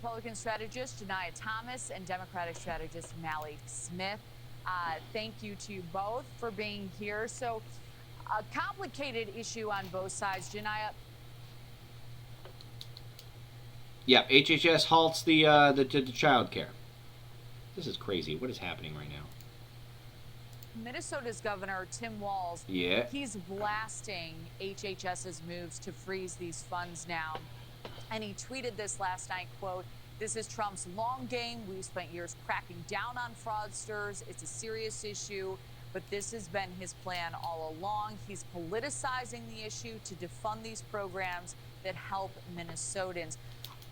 Republican strategist Janiyah Thomas and Democratic strategist Mally Smith. Thank you to you both for being here. So, a complicated issue on both sides. Janiyah. Yeah, HHS halts the child care. This is crazy. What is happening right now? Minnesota's Governor Tim Walz, he's blasting HHS's moves to freeze these funds now. And he tweeted this last night, quote, "This is Trump's long game. We've spent years cracking down on fraudsters. It's a serious issue, but this has been his plan all along. He's politicizing the issue to defund these programs that help Minnesotans."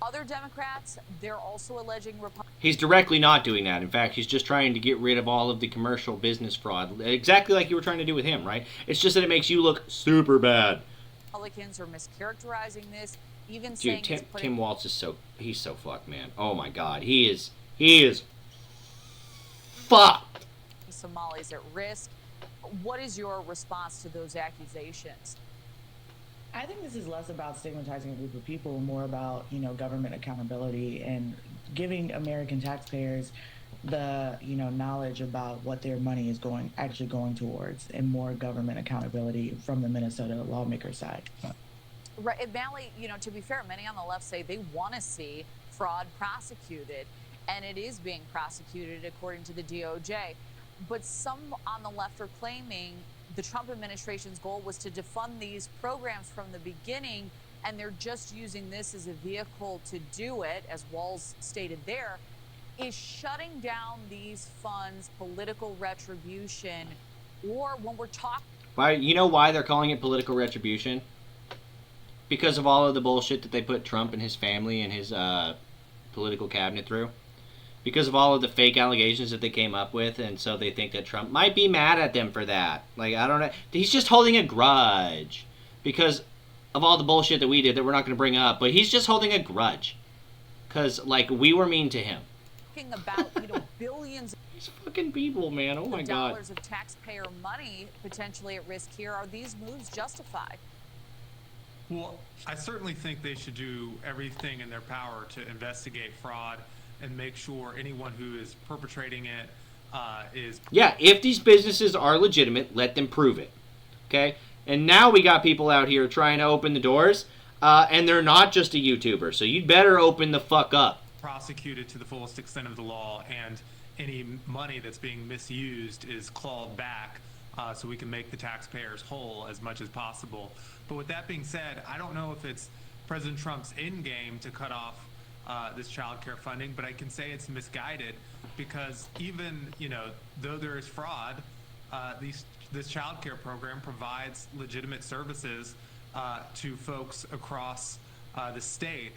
Other Democrats, they're also alleging He's directly not doing that. In fact, he's just trying to get rid of all of the commercial business fraud. Exactly like you were trying to do with him, right? It's just that it makes you look super bad. Republicans are mischaracterizing this, even saying Tim Walz is he's so fucked, man. Oh my God, he is fucked. Somalis at risk. What is your response to those accusations? I think this is less about stigmatizing a group of people, more about, government accountability and giving American taxpayers the, knowledge about what their money is actually going towards, and more government accountability from the Minnesota lawmaker side. Right, and Mally, to be fair, many on the left say they want to see fraud prosecuted, and it is being prosecuted according to the DOJ. But some on the left are claiming the Trump administration's goal was to defund these programs from the beginning, and they're just using this as a vehicle to do it, as Walz stated there. Is shutting down these funds political retribution, or when we're talking... Why? You know why they're calling it political retribution? Because of all of the bullshit that they put Trump and his family and his political cabinet through. Because of all of the fake allegations that they came up with, and so they think that Trump might be mad at them for that. Like, I don't know. He's just holding a grudge because of all the bullshit that we did that we're not going to bring up. But he's just holding a grudge because, like, we were mean to him. Talking about, billions These fucking people, man. Oh my God. Dollars of taxpayer money potentially at risk here. Are these moves justified? Well, I certainly think they should do everything in their power to investigate fraud and make sure anyone who is perpetrating it is... Yeah, if these businesses are legitimate, let them prove it. Okay? And now we got people out here trying to open the doors, and they're not just a YouTuber, so you'd better open the fuck up. Prosecuted to the fullest extent of the law, and any money that's being misused is clawed back so we can make the taxpayers whole as much as possible. But with that being said, I don't know if it's President Trump's end game to cut off this child care funding, but I can say it's misguided because even, though there is fraud, this child care program provides legitimate services to folks across the state.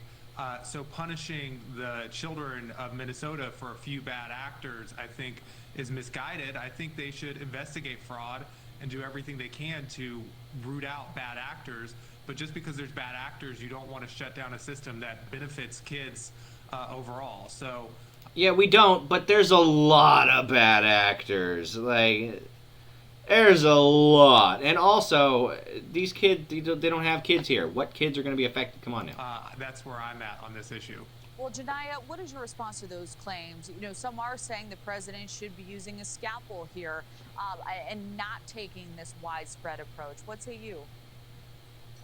So punishing the children of Minnesota for a few bad actors, I think, is misguided. I think they should investigate fraud and do everything they can to root out bad actors. But just because there's bad actors, you don't want to shut down a system that benefits kids overall. So, yeah, we don't, but there's a lot of bad actors. Like, there's a lot. And also, these kids, they don't have kids here. What kids are going to be affected? Come on now. That's where I'm at on this issue. Well, Janiyah, what is your response to those claims? Some are saying the president should be using a scalpel here and not taking this widespread approach. What say you?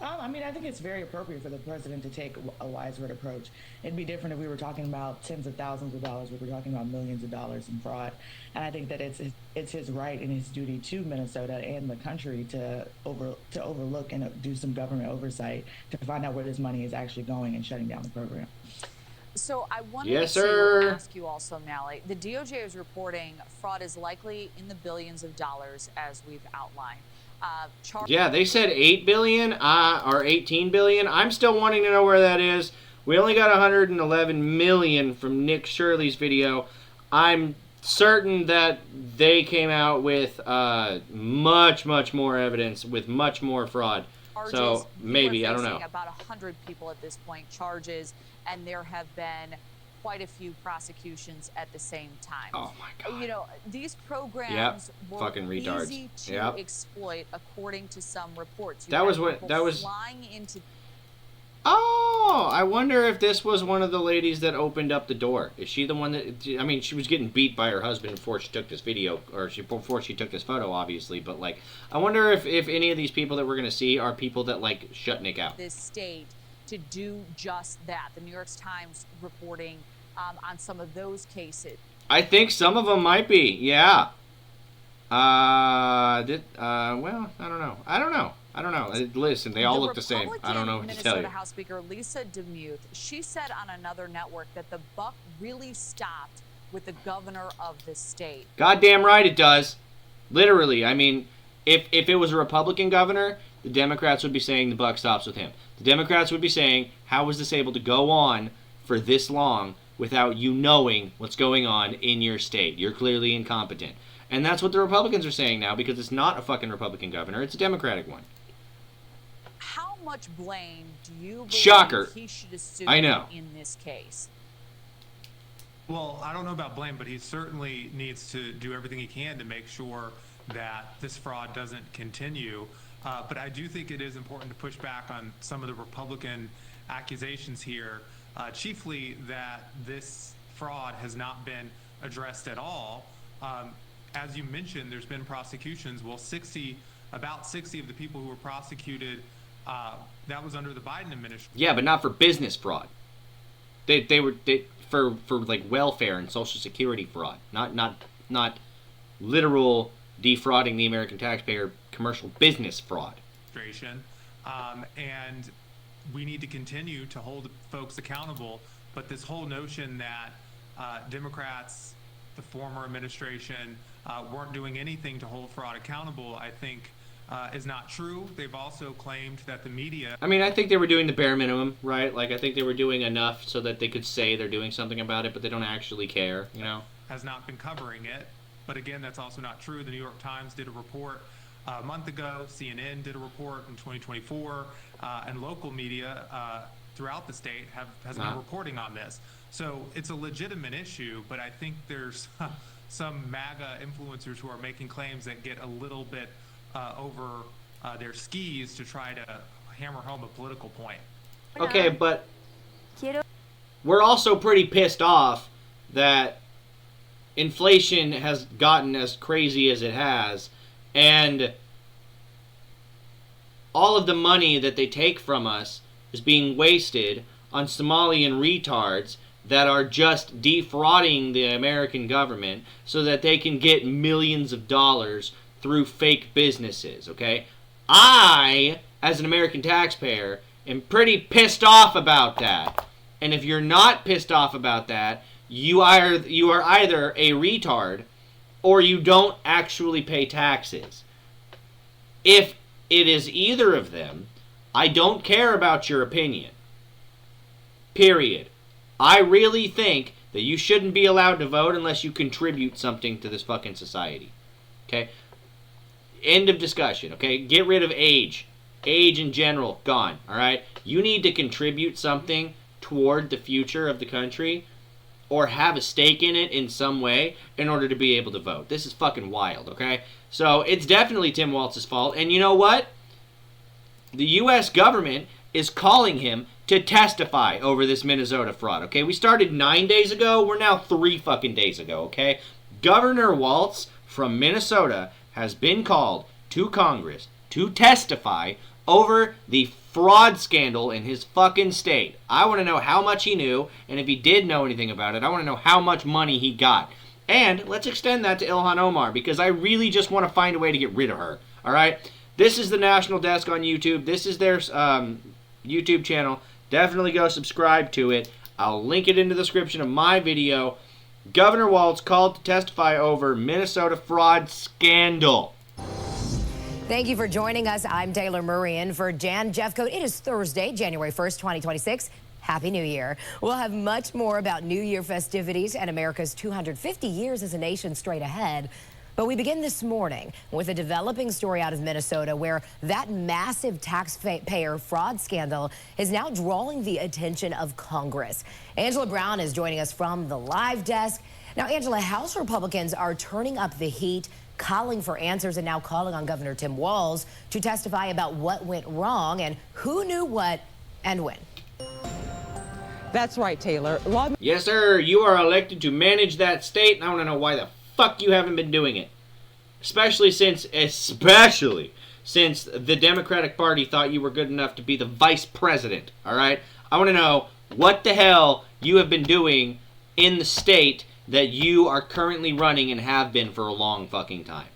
I think it's very appropriate for the president to take a widespread approach. It'd be different if we were talking about tens of thousands of dollars, if we're talking about millions of dollars in fraud. And I think that it's his right and his duty to Minnesota and the country to overlook and do some government oversight to find out where this money is actually going and shutting down the program. So I wanted to ask you also, Mally, the DOJ is reporting fraud is likely in the billions of dollars, as we've outlined. Yeah, they said 8 billion or 18 billion. I'm still wanting to know where that is. We only got 111 million from Nick Shirley's video. I'm certain that they came out with much, much more evidence with much more fraud. So maybe, I don't know. About 100 people at this point, charges, and there have been quite a few prosecutions at the same time. Oh my God. These programs were fucking retards. Easy to exploit, according to some reports. That was flying into. Oh, I wonder if this was one of the ladies that opened up the door. Is she the one that? I mean, she was getting beat by her husband before she took this video, or before she took this photo, obviously. But like, I wonder if any of these people that we're gonna see are people that like shut Nick out. This state to do just that. The New York Times reporting on some of those cases. I think some of them might be. Yeah. Well, I don't know. Listen, they all look the same. I don't know what to tell you. Minnesota House Speaker Lisa DeMuth, she said on another network that the buck really stopped with the governor of the state. Goddamn right it does. Literally. I mean, if it was a Republican governor, the Democrats would be saying the buck stops with him. The Democrats would be saying, how was this able to go on for this long without you knowing what's going on in your state? You're clearly incompetent. And that's what the Republicans are saying now, because it's not a fucking Republican governor, it's a Democratic one. How much blame do you believe Shocker. he should assume in this case? Well, I don't know about blame, but he certainly needs to do everything he can to make sure that this fraud doesn't continue. But I do think it is important to push back on some of the Republican accusations here, chiefly that this fraud has not been addressed at all. As you mentioned, there's been prosecutions. Well, about 60 of the people who were prosecuted, that was under the Biden administration. Yeah, but not for business fraud. They were for like welfare and Social Security fraud, not literal defrauding the American taxpayer, commercial business fraud. And we need to continue to hold folks accountable. But this whole notion that Democrats, the former administration, weren't doing anything to hold fraud accountable, I think is not true. They've also claimed that the media... I mean, I think they were doing the bare minimum, right? Like, I think they were doing enough so that they could say they're doing something about it, but they don't actually care, you know? Has not been covering it. But again, that's also not true. The New York Times did a report a month ago. CNN did a report in 2024. And local media throughout the state has been reporting on this. So it's a legitimate issue, but I think there's some MAGA influencers who are making claims that get a little bit over their skis to try to hammer home a political point. Okay, but we're also pretty pissed off that inflation has gotten as crazy as it has, and all of the money that they take from us is being wasted on Somalian retards that are just defrauding the American government so that they can get millions of dollars through fake businesses, okay? I, as an American taxpayer, am pretty pissed off about that. And if you're not pissed off about that, you are either a retard or you don't actually pay taxes. If it is either of them, I don't care about your opinion. Period. I really think that you shouldn't be allowed to vote unless you contribute something to this fucking society. Okay? End of discussion, okay? Get rid of age. Age in general, gone, alright? You need to contribute something toward the future of the country or have a stake in it in some way in order to be able to vote. This is fucking wild, okay? So, it's definitely Tim Walz's fault. And you know what? The U.S. government is calling him to testify over this Minnesota fraud, okay? We started 9 days ago. We're now 3 fucking days ago, okay? Governor Walz from Minnesota has been called to Congress to testify over the fraud scandal in his fucking state. I want to know how much he knew, and if he did know anything about it, I want to know how much money he got. And let's extend that to Ilhan Omar, because I really just want to find a way to get rid of her, alright? This is the National Desk on YouTube. This is their YouTube channel. Definitely go subscribe to it. I'll link it in the description of my video. Governor Walz called to testify over Minnesota fraud scandal. Thank you for joining us. I'm Taylor Murray in for Jan Jeffcoat. It is Thursday, January 1st, 2026. Happy New Year. We'll have much more about New Year festivities and America's 250 years as a nation straight ahead. But we begin this morning with a developing story out of Minnesota where that massive taxpayer fraud scandal is now drawing the attention of Congress. Angela Brown is joining us from the live desk. Now, Angela, House Republicans are turning up the heat, calling for answers, and now calling on Governor Tim Walz to testify about what went wrong and who knew what and when. That's right, Taylor. Yes, sir. You are elected to manage that state, and I want to know why the fuck you haven't been doing it. Especially since the Democratic Party thought you were good enough to be the vice president, all right? I want to know what the hell you have been doing in the state that you are currently running and have been for a long fucking time.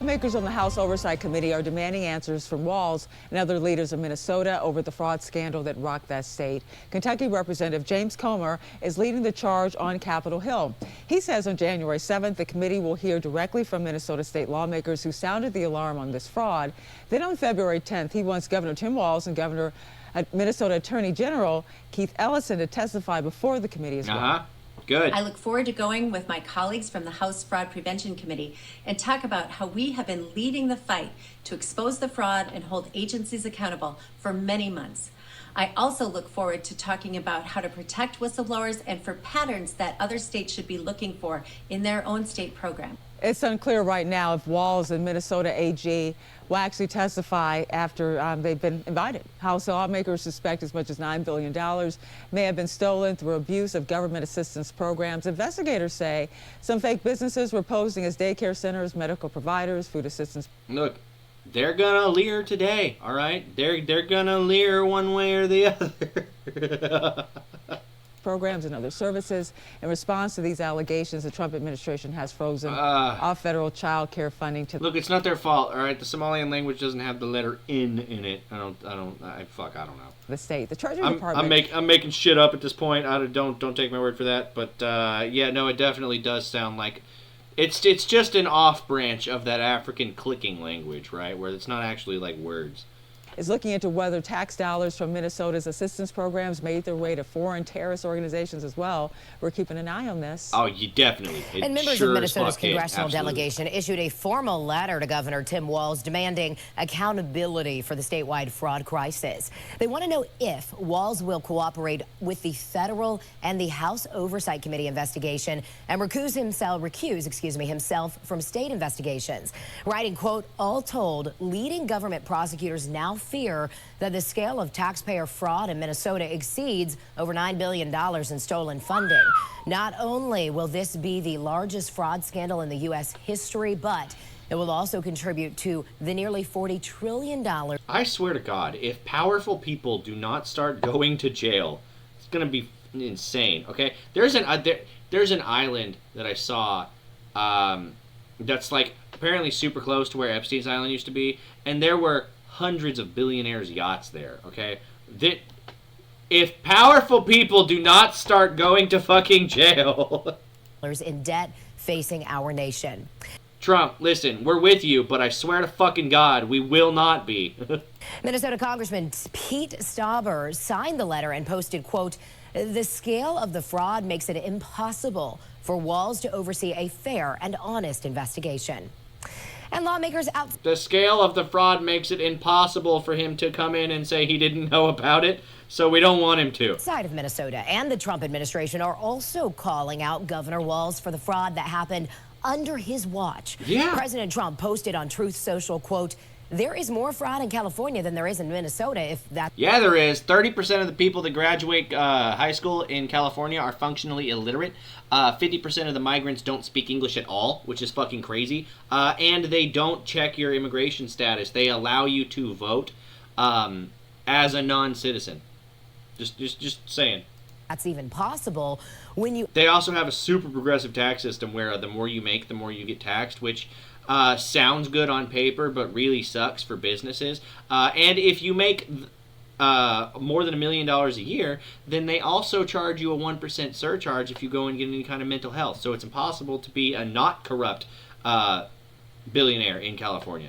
Lawmakers on the House Oversight Committee are demanding answers from Walz and other leaders of Minnesota over the fraud scandal that rocked that state. Kentucky Representative James Comer is leading the charge on Capitol Hill. He says on January 7th, the committee will hear directly from Minnesota state lawmakers who sounded the alarm on this fraud. Then on February 10th, he wants Governor Tim Walz and Minnesota Attorney General Keith Ellison to testify before the committee as well. Good. I look forward to going with my colleagues from the House Fraud Prevention Committee and talk about how we have been leading the fight to expose the fraud and hold agencies accountable for many months. I also look forward to talking about how to protect whistleblowers and for patterns that other states should be looking for in their own state program. It's unclear right now if Walz and Minnesota AG will actually testify after they've been invited. House lawmakers suspect as much as $9 billion may have been stolen through abuse of government assistance programs. Investigators say some fake businesses were posing as daycare centers, medical providers, food assistance. Look, they're gonna leer today, all right? They're gonna leer one way or the other. Programs and other services. In response to these allegations, the Trump administration has frozen all federal child care funding to... Look, it's not their fault, all right? The Somalian language doesn't have the letter in it. I don't know. The state, the Treasury Department... I'm making shit up at this point. Don't take my word for that. But yeah, no, it definitely does sound like it's just an off branch of that African clicking language, right? Where it's not actually like words. Is looking into whether tax dollars from Minnesota's assistance programs made their way to foreign terrorist organizations as well. We're keeping an eye on this. Oh, you definitely. And members of Minnesota's congressional delegation issued a formal letter to Governor Tim Walz demanding accountability for the statewide fraud crisis. They want to know if Walz will cooperate with the federal and the House Oversight Committee investigation and recuse himself from state investigations. Writing, quote, all told, leading government prosecutors now fear that the scale of taxpayer fraud in Minnesota exceeds over $9 billion in stolen funding. Not only will this be the largest fraud scandal in the U.S. history, but it will also contribute to the nearly $40 trillion. I swear to God, if powerful people do not start going to jail, it's going to be insane, okay? There's an island that I saw that's like apparently super close to where Epstein's Island used to be, and there were hundreds of billionaires' yachts there, okay? If powerful people do not start going to fucking jail... in debt facing our nation. Trump, listen, we're with you, but I swear to fucking God, we will not be. Minnesota Congressman Pete Stauber signed the letter and posted, quote, the scale of the fraud makes it impossible for Walz to oversee a fair and honest investigation. And lawmakers out... The scale of the fraud makes it impossible for him to come in and say he didn't know about it, so we don't want him to. Outside of Minnesota and the Trump administration are also calling out Governor Walz for the fraud that happened under his watch. Yeah. President Trump posted on Truth Social, quote, there is more fraud in California than there is in Minnesota, if that... Yeah, there is. 30% of the people that graduate high school in California are functionally illiterate. 50% of the migrants don't speak English at all, which is fucking crazy. And they don't check your immigration status. They allow you to vote as a non-citizen. Just saying. That's even possible when you... They also have a super progressive tax system where the more you make, the more you get taxed, which... sounds good on paper, but really sucks for businesses. And if you make more than $1 million a year, then they also charge you a 1% surcharge if you go and get any kind of mental health. So it's impossible to be a not corrupt billionaire in California.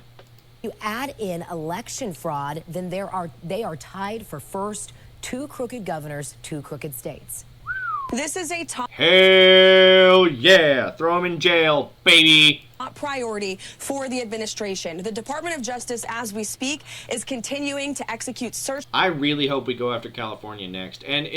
You add in election fraud, then they are tied for first. 2 crooked governors, 2 crooked states. This is a top Hell yeah! Throw them in jail, baby! priority for the administration. The Department of Justice, as we speak, is continuing to execute search. I really hope we go after California next. And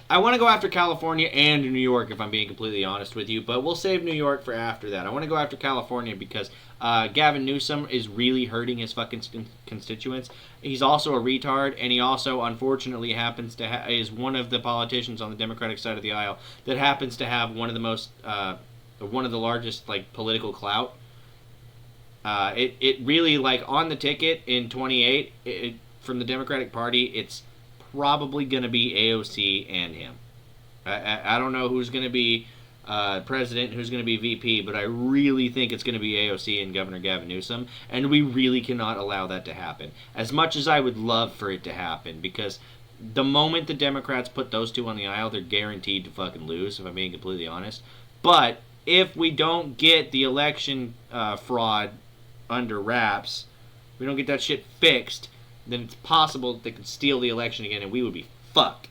I want to go after California and New York, if I'm being completely honest with you, but we'll save New York for after that. I want to go after California because Gavin Newsom is really hurting his fucking constituents. He's also a retard, and he also, unfortunately, happens to is one of the politicians on the Democratic side of the aisle that happens to have one of the most, one of the largest, like, political clout. It really, like, on the ticket in 28, from the Democratic Party, it's probably going to be AOC and him. I don't know who's going to be president, who's going to be VP, but I really think it's going to be AOC and Governor Gavin Newsom, and we really cannot allow that to happen. As much as I would love for it to happen, because the moment the Democrats put those two on the aisle, they're guaranteed to fucking lose, if I'm being completely honest. But if we don't get the election fraud under wraps, we don't get that shit fixed, then it's possible that they could steal the election again, and we would be fucked.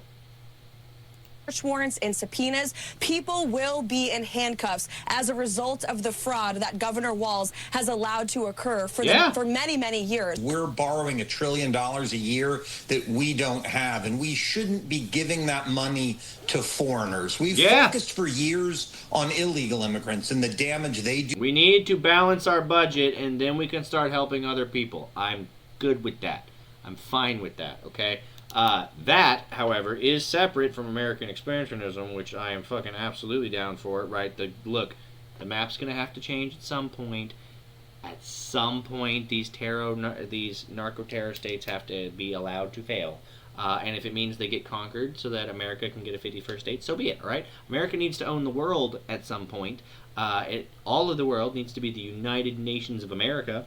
Search warrants and subpoenas, people will be in handcuffs as a result of the fraud that Governor Walz has allowed to occur for many, many years. We're borrowing $1 trillion a year that we don't have, and we shouldn't be giving that money to foreigners. We've focused for years on illegal immigrants and the damage they do. We need to balance our budget, and then we can start helping other people. I'm good with that. I'm fine with that, okay? That, however, is separate from American expansionism, which I am fucking absolutely down for, right? Look, the map's going to have to change at some point. At some point, these narco-terror states have to be allowed to fail. And if it means they get conquered so that America can get a 51st state, so be it, right? America needs to own the world at some point. All of the world needs to be the United Nations of America,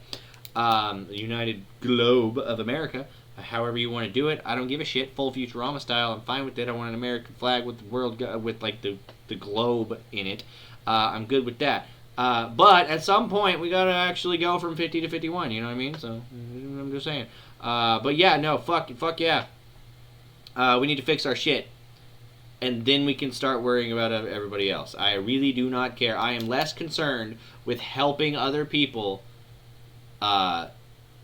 the United Globe of America. However you want to do it, I don't give a shit. Full Futurama style, I'm fine with it. I want an American flag with the world, with like the globe in it. I'm good with that. But at some point, we gotta actually go from 50 to 51. You know what I mean? So I'm just saying. But yeah, no, fuck yeah. We need to fix our shit, and then we can start worrying about everybody else. I really do not care. I am less concerned with helping other people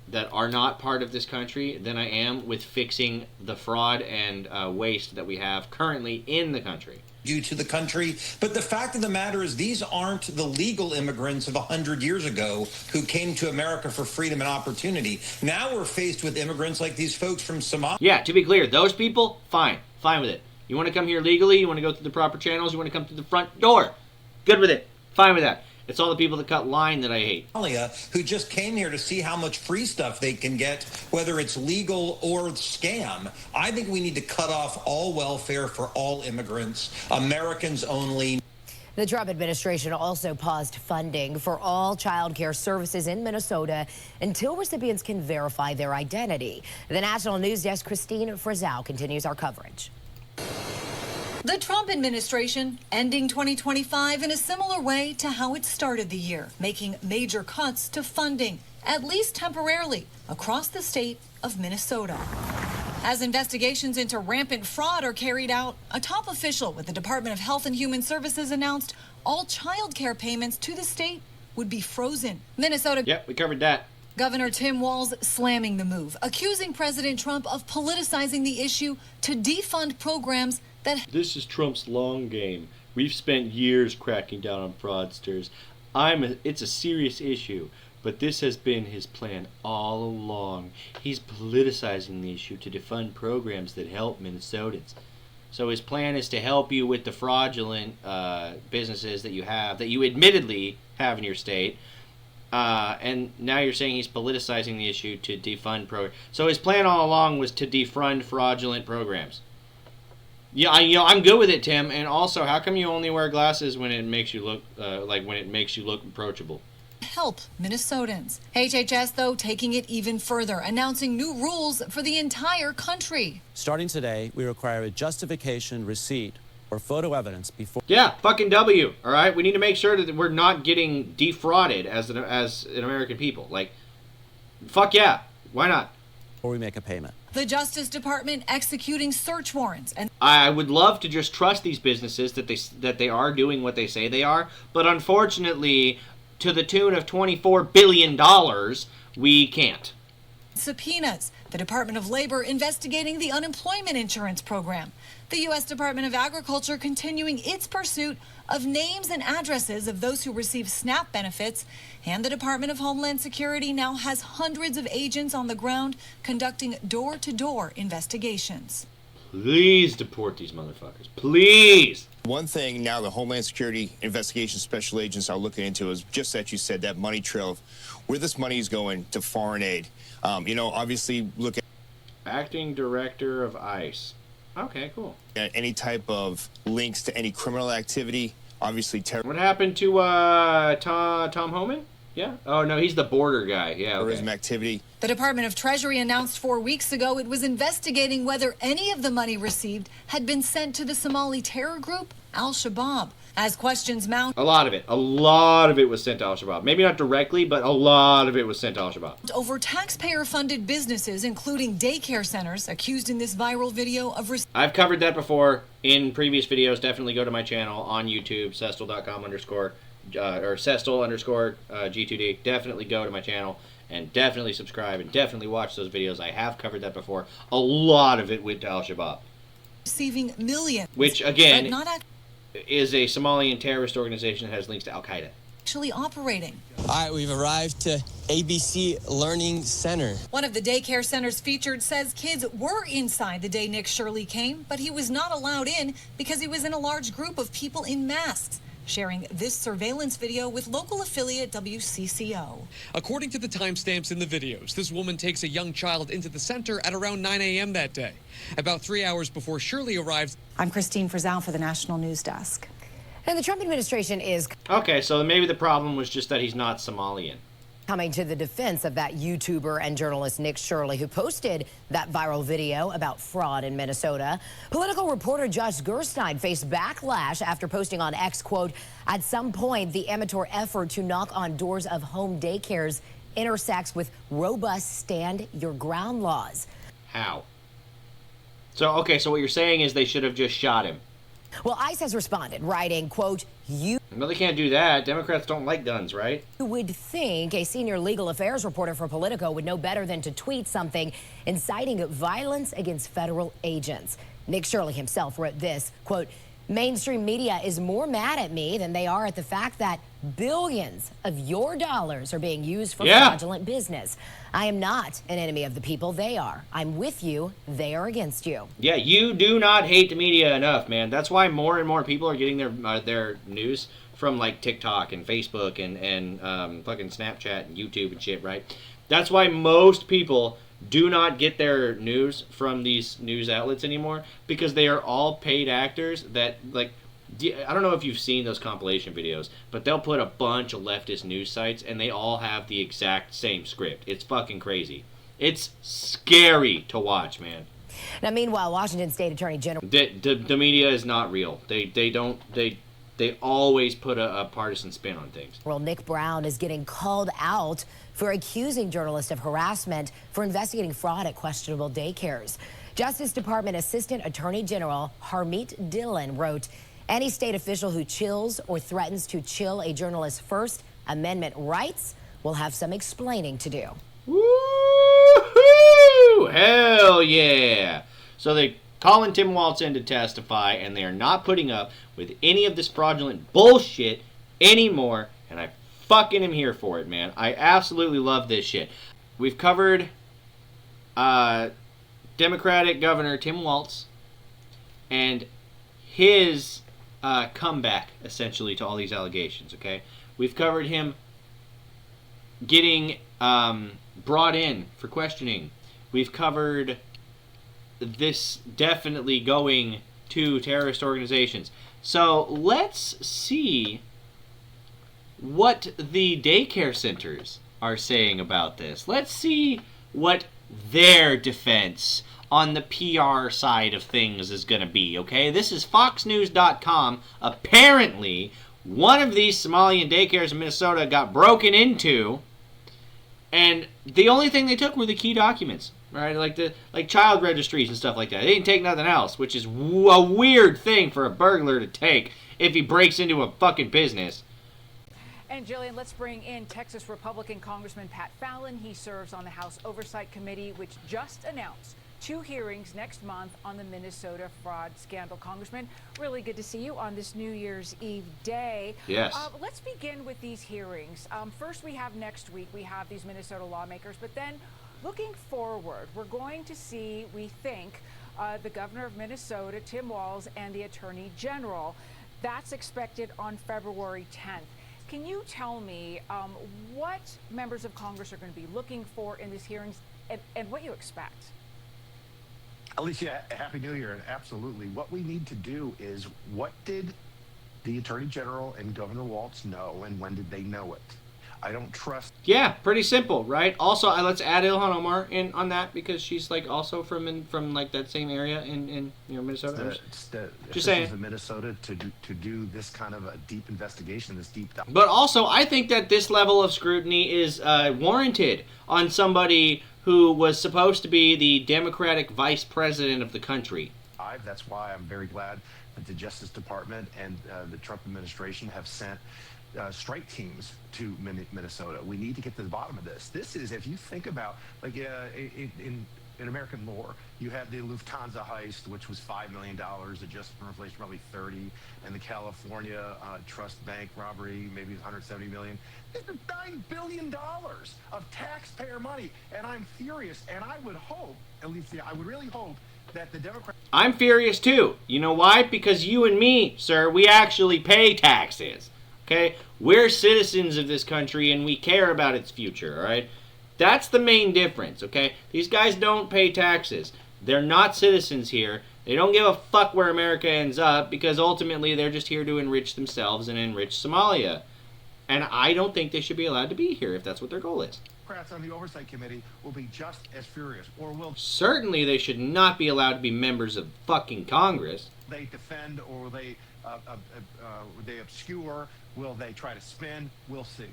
that are not part of this country than I am with fixing the fraud and waste that we have currently in the country. Due to the country, but the fact of the matter is these aren't the legal immigrants of 100 years ago who came to America for freedom and opportunity. Now we're faced with immigrants like these folks from Somalia. Yeah, to be clear, those people, fine with it. You want to come here legally, you want to go through the proper channels, you want to come through the front door, good with it, fine with that. It's all the people that cut line that I hate. Who just came here to see how much free stuff they can get, whether it's legal or scam. I think we need to cut off all welfare for all immigrants, Americans only. The Trump administration also paused funding for all child care services in Minnesota until recipients can verify their identity. The National News Desk, Christine Frizzell, continues our coverage. The Trump administration ending 2025 in a similar way to how it started the year, making major cuts to funding, at least temporarily, across the state of Minnesota. As investigations into rampant fraud are carried out, a top official with the Department of Health and Human Services announced all child care payments to the state would be frozen. Minnesota. Yep, we covered that. Governor Tim Walz slamming the move, accusing President Trump of politicizing the issue to defund programs that... This is Trump's long game. We've spent years cracking down on fraudsters. It's a serious issue, but this has been his plan all along. He's politicizing the issue to defund programs that help Minnesotans. So his plan is to help you with the fraudulent businesses that you have, that you admittedly have in your state. And now you're saying he's politicizing the issue to defund programs. So his plan all along was to defund fraudulent programs. Yeah, I'm good with it, Tim. And also, how come you only wear glasses when it makes you look approachable? Help Minnesotans. HHS, though, taking it even further, announcing new rules for the entire country. Starting today, we require a justification receipt or photo evidence before... Yeah, fucking W, all right? We need to make sure that we're not getting defrauded as an American people. Like, fuck yeah, why not? Or we make a payment. The Justice Department executing search warrants. And I would love to just trust these businesses that they are doing what they say they are, but unfortunately, to the tune of $24 billion, we can't. Subpoenas. The Department of Labor investigating the unemployment insurance program. The U.S. Department of Agriculture continuing its pursuit of names and addresses of those who receive SNAP benefits. And the Department of Homeland Security now has hundreds of agents on the ground conducting door-to-door investigations. Please deport these motherfuckers. Please. One thing now the Homeland Security Investigation Special Agents are looking into is just that you said, that money trail of where this money is going to foreign aid. Obviously look at Acting Director of ICE. Okay, cool. Any type of links to any criminal activity, obviously terrorism. What happened to Tom Homan? Yeah. Oh, no, he's the border guy. Yeah, okay. Terrorism activity. The Department of Treasury announced 4 weeks ago it was investigating whether any of the money received had been sent to the Somali terror group Al-Shabaab. As questions mount, a lot of it was sent to Al-Shabaab. Maybe not directly, but a lot of it was sent to Al-Shabaab. Over taxpayer-funded businesses, including daycare centers, accused in this viral video of... I've covered that before in previous videos. Definitely go to my channel on YouTube, Cestal.com or Cestal G2D. Definitely go to my channel and definitely subscribe and definitely watch those videos. I have covered that before. A lot of it went to Al-Shabaab. Receiving millions. Which, again, is a Somalian terrorist organization that has links to Al-Qaeda. Actually operating. All right, we've arrived to ABC Learning Center. One of the daycare centers featured says kids were inside the day Nick Shirley came, but he was not allowed in because he was in a large group of people in masks. Sharing this surveillance video with local affiliate WCCO. According to the timestamps in the videos, this woman takes a young child into the center at around 9 a.m. that day. About 3 hours before Shirley arrives. I'm Christine Frizzell for the National News Desk. And the Trump administration is... Okay, so maybe the problem was just that he's not Somalian. Coming to the defense of that YouTuber and journalist Nick Shirley, who posted that viral video about fraud in Minnesota. Political reporter Josh Gerstein faced backlash after posting on X, quote, at some point, the amateur effort to knock on doors of home daycares intersects with robust stand your ground laws. How? So, okay, so what you're saying is they should have just shot him. Well, ICE has responded, writing, quote, No, they can't do that. Democrats don't like guns, right? You would think a senior legal affairs reporter for Politico would know better than to tweet something inciting violence against federal agents. Nick Shirley himself wrote this, quote, mainstream media is more mad at me than they are at the fact that billions of your dollars are being used for fraudulent business. I am not an enemy of the people. They are. I'm with you. They are against you. Yeah, you do not hate the media enough, man. That's why more and more people are getting their news from like TikTok and Facebook and fucking Snapchat and YouTube and shit, right? That's why most people do not get their news from these news outlets anymore, because they are all paid actors that, like, I don't know if you've seen those compilation videos, but they'll put a bunch of leftist news sites and they all have the exact same script. It's fucking crazy. It's scary to watch, man. Now, meanwhile, Washington State Attorney General... The media is not real. They always put a partisan spin on things. Well, Nick Brown is getting called out for accusing journalists of harassment for investigating fraud at questionable daycares. Justice Department Assistant Attorney General Harmeet Dillon wrote, any state official who chills or threatens to chill a journalist's First Amendment rights will have some explaining to do. Woo-hoo! Hell yeah! So they calling Tim Walz in to testify, and they are not putting up with any of this fraudulent bullshit anymore, and I fucking am here for it, man. I absolutely love this shit. We've covered Democratic Governor Tim Walz and his comeback, essentially, to all these allegations, okay? We've covered him getting brought in for questioning. We've covered this definitely going to terrorist organizations. So let's see what the daycare centers are saying about this. Let's see what their defense on the PR side of things is going to be, okay? This is FoxNews.com. Apparently, one of these Somalian daycares in Minnesota got broken into, and the only thing they took were the key documents, right? Like child registries and stuff like that. They didn't take nothing else, which is a weird thing for a burglar to take if he breaks into a fucking business. And Jillian, let's bring in Texas Republican Congressman Pat Fallon. He serves on the House Oversight Committee, which just announced 2 hearings next month on the Minnesota fraud scandal. Congressman, really good to see you on this New Year's Eve day. Yes. Let's begin with these hearings. First, we have next week, we have these Minnesota lawmakers, but then looking forward, we're going to see, we think, the governor of Minnesota, Tim Walz, and the attorney general. That's expected on February 10th. Can you tell me what members of Congress are going to be looking for in these hearings and what you expect? Alicia, Happy New Year. And absolutely. What we need to do is, what did the Attorney General and Governor Walz know, and when did they know it? I don't trust. Yeah, pretty simple, right? Also, let's add Ilhan Omar in on that, because she's like also from like that same area in Minnesota. It's the Just saying. officials of Minnesota to do this kind of a deep investigation, this deep dive. But also, I think that this level of scrutiny is warranted on somebody who was supposed to be the Democratic vice president of the country. That's why I'm very glad that the Justice Department and the Trump administration have sent strike teams to Minnesota. We need to get to the bottom of this. This is, if you think about, like in American lore, you had the Lufthansa heist, which was $5 million, adjusted for inflation, probably 30, and the California Trust Bank robbery, maybe $170 million. This is $9 billion of taxpayer money, and I'm furious. And I would hope, Alicia, I would really hope that the Democrats. I'm furious too. You know why? Because you and me, sir, we actually pay taxes. Okay? We're citizens of this country and we care about its future, all right? That's the main difference, okay? These guys don't pay taxes. They're not citizens here. They don't give a fuck where America ends up, because ultimately they're just here to enrich themselves and enrich Somalia. And I don't think they should be allowed to be here if that's what their goal is. Democrats on the Oversight Committee will be just as furious, or will certainly they should not be allowed to be members of fucking Congress. They defend, or they obscure? Will they try to spin? We'll see.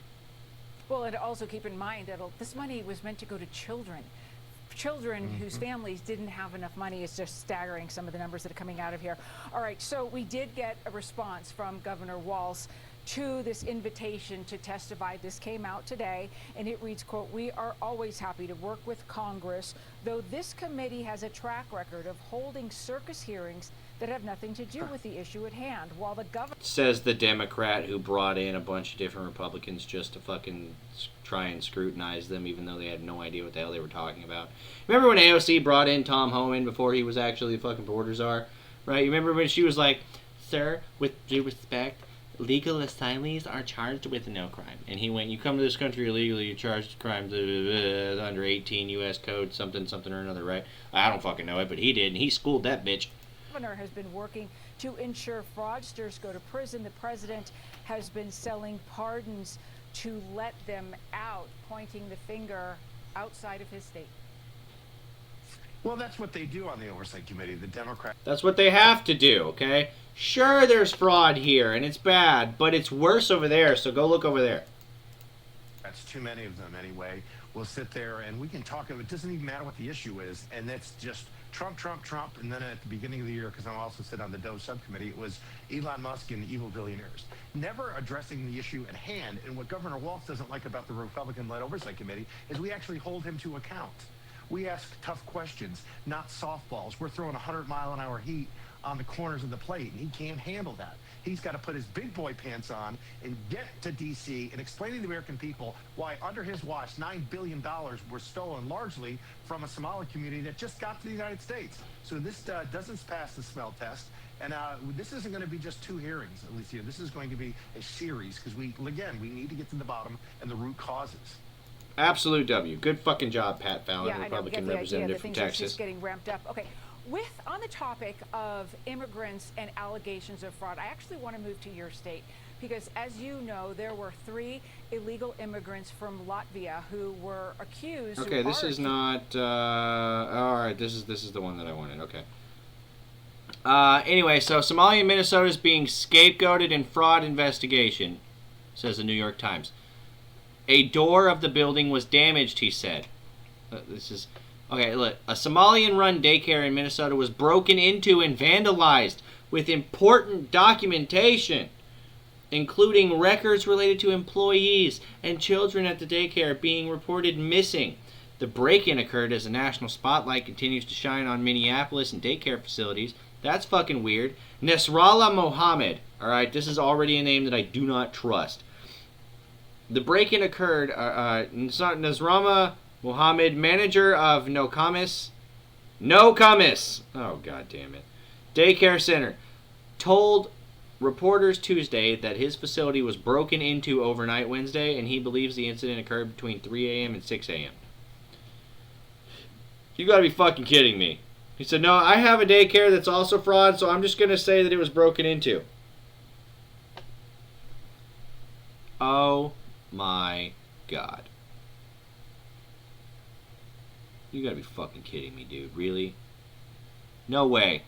Well, and also keep in mind that this money was meant to go to children. Children whose families didn't have enough money. Is just staggering, some of the numbers that are coming out of here. All right, so we did get a response from Governor Walz to this invitation to testify. This came out today, and it reads, quote, "We are always happy to work with Congress, though this committee has a track record of holding circus hearings that have nothing to do with the issue at hand." While the governor, says the Democrat who brought in a bunch of different Republicans just to fucking try and scrutinize them, even though they had no idea what the hell they were talking about. Remember when AOC brought in Tom Homan before he was actually the fucking border czar, right? You remember when she was like, "Sir, with due respect, legal asylees are charged with no crime." And he went, "You come to this country illegally, you're charged with crimes under 18 U.S. code, something or another," right? I don't fucking know it, but he did, and he schooled that bitch. The governor has been working to ensure fraudsters go to prison. The president has been selling pardons to let them out, pointing the finger outside of his state. Well, that's what they do on the Oversight Committee, the Democrats. That's what they have to do, okay? Sure, there's fraud here, and it's bad, but it's worse over there, so go look over there. That's too many of them anyway. We'll sit there and we can talk. It doesn't even matter what the issue is, and that's just Trump, Trump, Trump. And then at the beginning of the year, because I'm also sit on the DOE subcommittee, it was Elon Musk and evil billionaires. Never addressing the issue at hand. And what Governor Walz doesn't like about the Republican-led Oversight Committee is we actually hold him to account. We ask tough questions, not softballs. We're throwing 100-mile-an-hour heat on the corners of the plate, and he can't handle that. He's got to put his big boy pants on and get to D.C. and explain to the American people why, under his watch, $9 billion were stolen largely from a Somali community that just got to the United States. So this doesn't pass the smell test. And this isn't going to be just 2 hearings, Alicia. This is going to be a series, because we need to get to the bottom and the root causes. Absolute W. Good fucking job, Pat Fallon, Yeah, Republican I know, representative from Texas. Just getting ramped up. Okay, on the topic of immigrants and allegations of fraud, I actually want to move to your state, because as you know, there were 3 illegal immigrants from Latvia who were accused. Okay, this is not. All right, this is the one that I wanted. Okay. Anyway, so Somalia and Minnesota is being scapegoated in fraud investigation, says the New York Times. A door of the building was damaged, he said. Okay, look. A Somalian-run daycare in Minnesota was broken into and vandalized with important documentation, including records related to employees and children at the daycare being reported missing. The break-in occurred as a national spotlight continues to shine on Minneapolis and daycare facilities. That's fucking weird. Nasrallah Mohammed. Alright, this is already a name that I do not trust. The break-in occurred, Nasrallah Mohammed, manager of No Kamis, oh god damn it, daycare center, told reporters Tuesday that his facility was broken into overnight Wednesday, and he believes the incident occurred between 3 a.m. and 6 a.m. You gotta be fucking kidding me. He said, no, I have a daycare that's also fraud, so I'm just gonna say that it was broken into. Oh my god. You gotta be fucking kidding me, dude. Really? No way.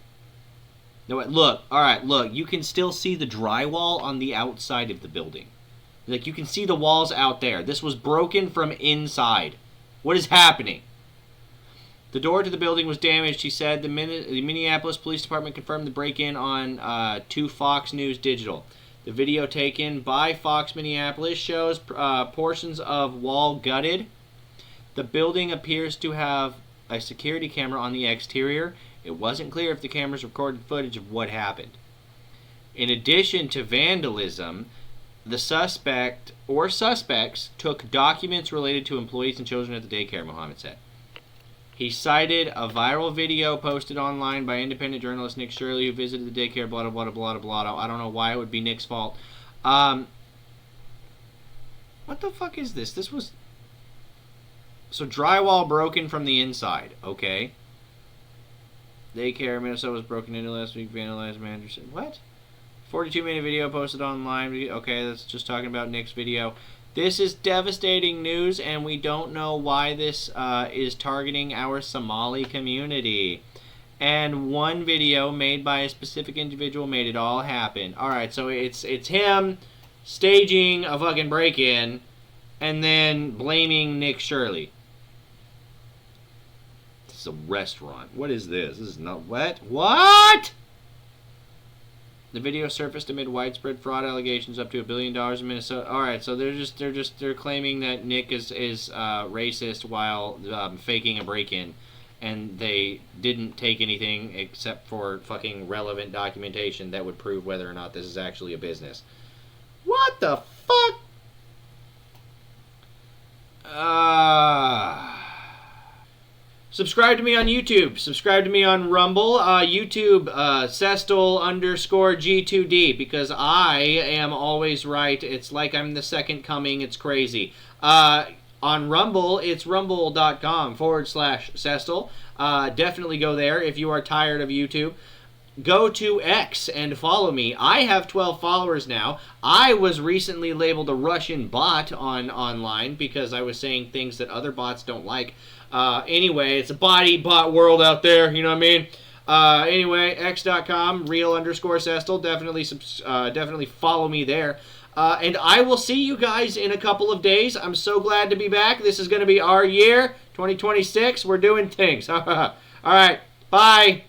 No way. Look, alright, look. You can still see the drywall on the outside of the building. Like, you can see the walls out there. This was broken from inside. What is happening? The door to the building was damaged, he said. The Minneapolis Police Department confirmed the break-in on to Fox News Digital. The video taken by Fox Minneapolis shows portions of wall gutted. The building appears to have a security camera on the exterior. It wasn't clear if the cameras recorded footage of what happened. In addition to vandalism, the suspect or suspects took documents related to employees and children at the daycare, Mohammed said. He cited a viral video posted online by independent journalist Nick Shirley, who visited the daycare, blah, blah, blah, blah, blah. I don't know why it would be Nick's fault. What the fuck is this? This was... So drywall broken from the inside, okay. Daycare, Minnesota was broken into last week, vandalized, manager said, what? 42-minute video posted online. Okay, that's just talking about Nick's video. This is devastating news, and we don't know why this is targeting our Somali community. And one video made by a specific individual made it all happen. Alright, so it's him staging a fucking break-in and then blaming Nick Shirley. This is a restaurant. What is this? This is not... What? The video surfaced amid widespread fraud allegations up to $1 billion in Minnesota. All right, so they're claiming that Nick is racist while faking a break-in, and they didn't take anything except for fucking relevant documentation that would prove whether or not this is actually a business. What the fuck? Subscribe to me on YouTube. Subscribe to me on Rumble. YouTube, Sestel_G2D, because I am always right. It's like I'm the second coming. It's crazy. On Rumble, it's rumble.com/Sestel. Definitely go there if you are tired of YouTube. Go to X and follow me. I have 12 followers now. I was recently labeled a Russian bot online because I was saying things that other bots don't like. Anyway, it's a bot world out there, you know what I mean? Anyway, x.com, real_Sestel, definitely follow me there. And I will see you guys in a couple of days. I'm so glad to be back. This is going to be our year, 2026. We're doing things. All right, bye.